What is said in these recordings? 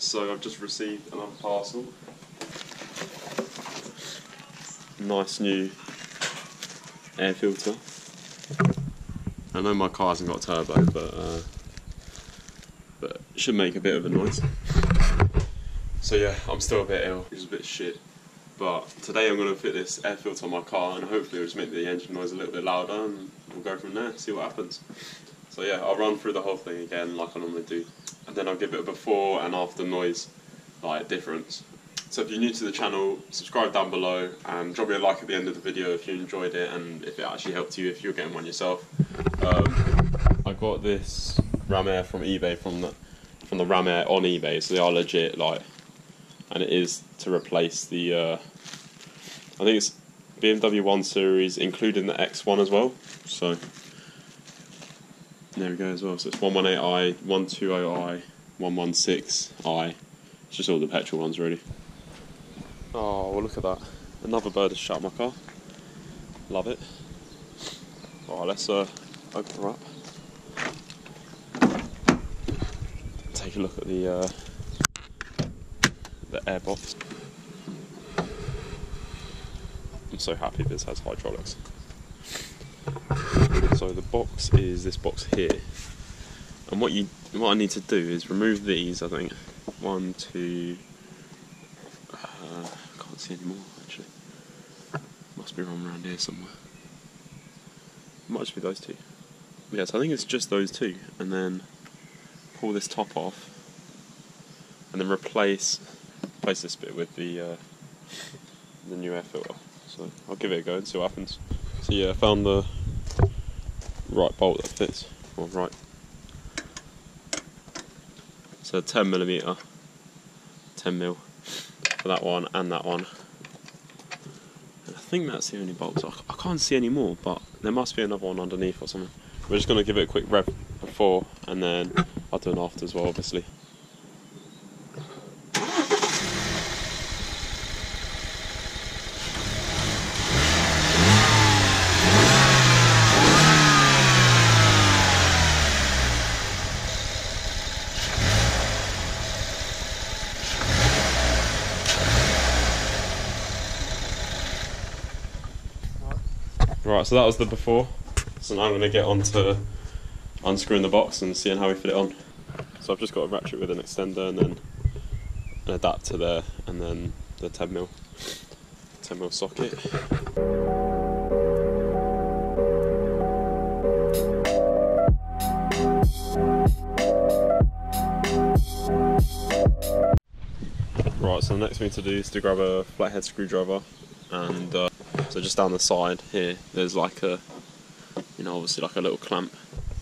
So I've just received another parcel. Nice new air filter. I know my car hasn't got a turbo, but it should make a bit of a noise. So yeah, I'm still a bit ill, which is a bit shit. But today I'm going to fit this air filter on my car, and hopefully it'll just make the engine noise a little bit louder, and we'll go from there, see what happens. So yeah, I'll run through the whole thing again like I normally do, and then I'll give it a before and after noise difference. So if you're new to the channel, subscribe down below and drop me a like at the end of the video if you enjoyed it and if it actually helped you if you're getting one yourself. I got this RamAir from eBay, from the RamAir on eBay, so they are legit, and it is to replace the I think it's BMW 1 series, including the X1 as well. So there we go as well. So it's 118i, 120i, 116i. It's just all the petrol ones really. Oh, well, look at that. Another bird has shot my car. Love it. Alright, let's open her up. Take a look at the airbox. I'm so happy this has hydraulics. So the box is this box here. And what I need to do is remove these, I think. 1, 2... can't see anymore actually. Must be wrong around here somewhere. It might just be those two. Yes, I think it's just those two. And then pull this top off, and then replace this bit with the new air filter. So I'll give it a go and see what happens. So yeah, I found the right bolt that fits. Well, right. So 10mm, 10mm for that one and that one. And I think that's the only bolts. I can't see any more, but there must be another one underneath or something. We're just going to give it a quick rev before, and then I'll do an after as well, obviously. Right, so that was the before. So now I'm going to get on to unscrewing the box and seeing how we fit it on. So I've just got a ratchet with an extender and then an adapter there, and then the 10mm socket. Right, so the next thing to do is to grab a flathead screwdriver, and so just down the side here, there's like a, obviously like a little clamp,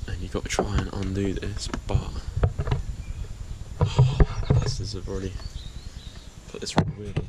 and you've got to try and undo this, but this have already put this really weirdly,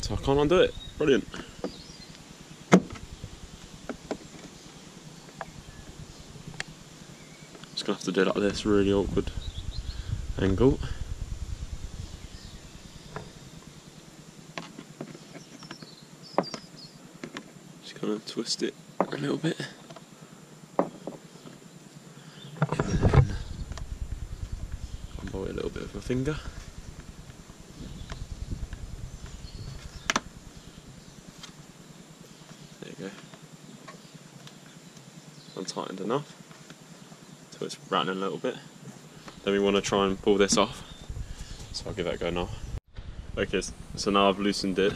so I can't undo it. Brilliant. Just gonna have to do it like this, really awkward angle. Kind of twist it a little bit, and then unbolt it a little bit with my finger. There you go. Untightened enough so it's rattling a little bit. Then we want to try and pull this off, so I'll give that a go now. Okay, so now I've loosened it,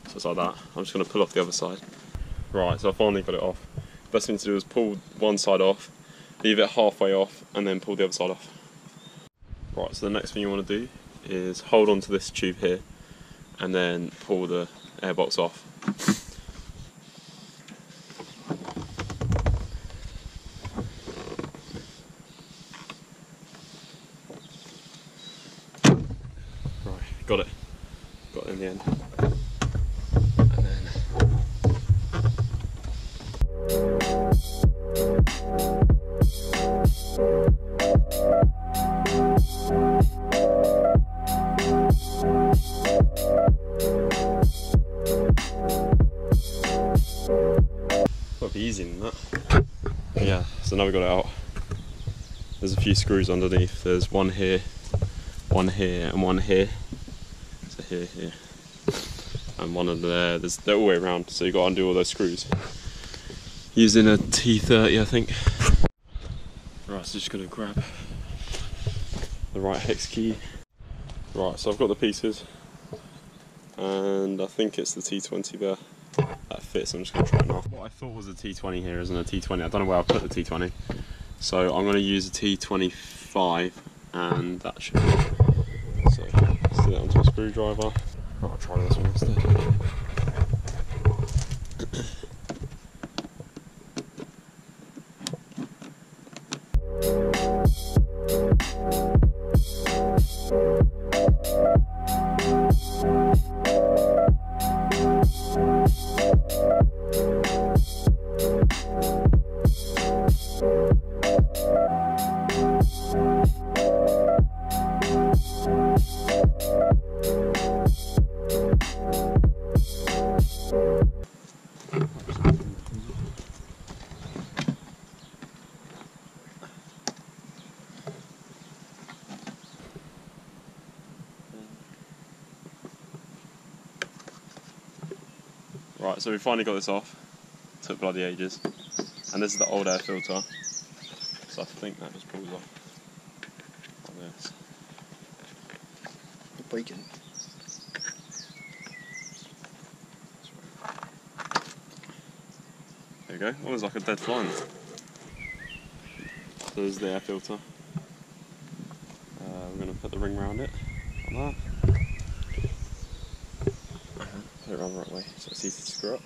so it's like that. I'm just going to pull off the other side. Right, so I finally got it off. Best thing to do is pull one side off, leave it halfway off, and then pull the other side off. Right, so the next thing you want to do is hold on to this tube here, and then pull the airbox off. Right, got it. Got it in the end. Got to be easier than that. Yeah, so now we got it out. there's a few screws underneath. There's one here, and one here. So here, and one under there. They're all the way around, so you've got to undo all those screws. Using a T30, I think. Right, so just going to grab the right hex key. Right, so I've got the pieces, and I think it's the T20 there. That fits, I'm just going to try it now. What I thought was a T20 here isn't a T20. I don't know where I put the T20. So I'm going to use a T25, and that should be it. So stick that onto a screwdriver. Right, I'll try this one instead. Right, so we finally got this off. Took bloody ages. And this is the old air filter. So I think that just pulls off like this. Bacon. There you go. Oh, there's like a dead fly in it. So there's the air filter. We're going to put the ring around it, like that. Put it around the right way so it's easy to screw up.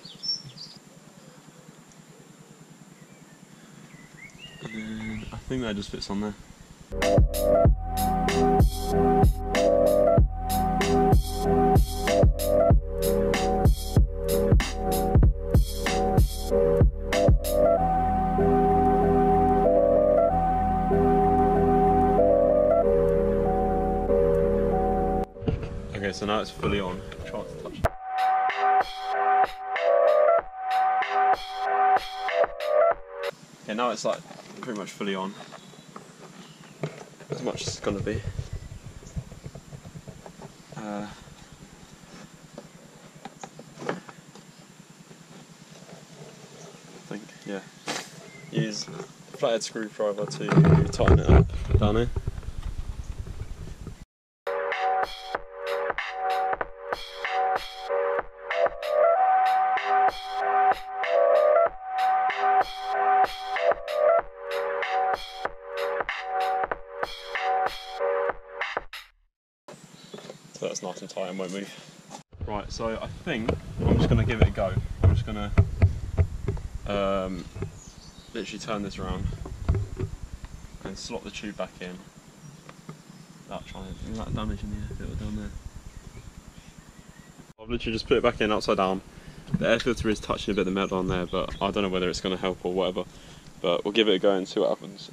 And then I think that just fits on there. Okay, so now it's fully on. Try not to touch it. Okay, now it's like pretty much fully on. As much as it's gonna be. I think, yeah. Use a flathead screwdriver to tighten it up down here. So that's nice and tight and won't move. Right, so I think I'm just going to give it a go. I'm just going to literally turn this around and slot the tube back in without trying to do that damage in the air filter down there. I've literally just put it back in upside down. The air filter is touching a bit of the metal on there, but I don't know whether it's going to help or whatever. But we'll give it a go and see what happens.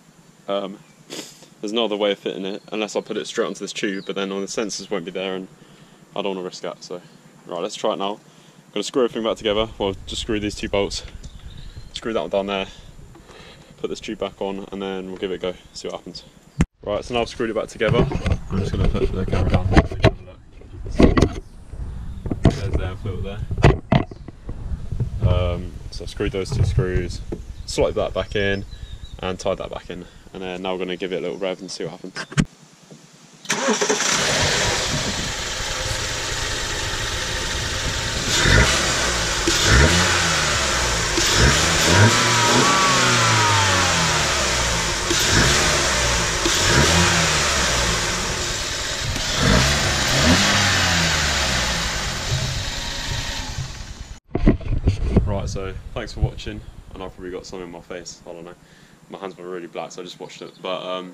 There's no other way of fitting it unless I put it straight onto this tube, but then all the sensors won't be there and I don't want to risk that. So, right, let's try it now. I'm going to screw everything back together. Well, just screw these two bolts, screw that one down there, put this tube back on, and then we'll give it a go, see what happens. Right, so now I've screwed it back together. I'm just going to put the camera down. There's the air filter there. So I've screwed those two screws, slotted that back in, and tied that back in. And then now we're going to give it a little rev and see what happens. Right, so thanks for watching, and I've probably got some in my face, I don't know. My hands were really black, so I just watched it. But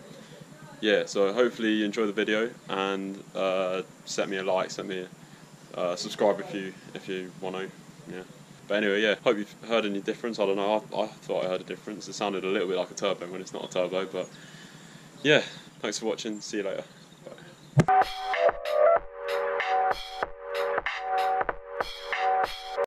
yeah, so hopefully you enjoy the video, and set me a like, set me a subscribe if you want to. Yeah. But anyway, yeah, hope you've heard any difference. I don't know. I thought I heard a difference. It sounded a little bit like a turbo when it's not a turbo. But yeah, thanks for watching. See you later. Bye.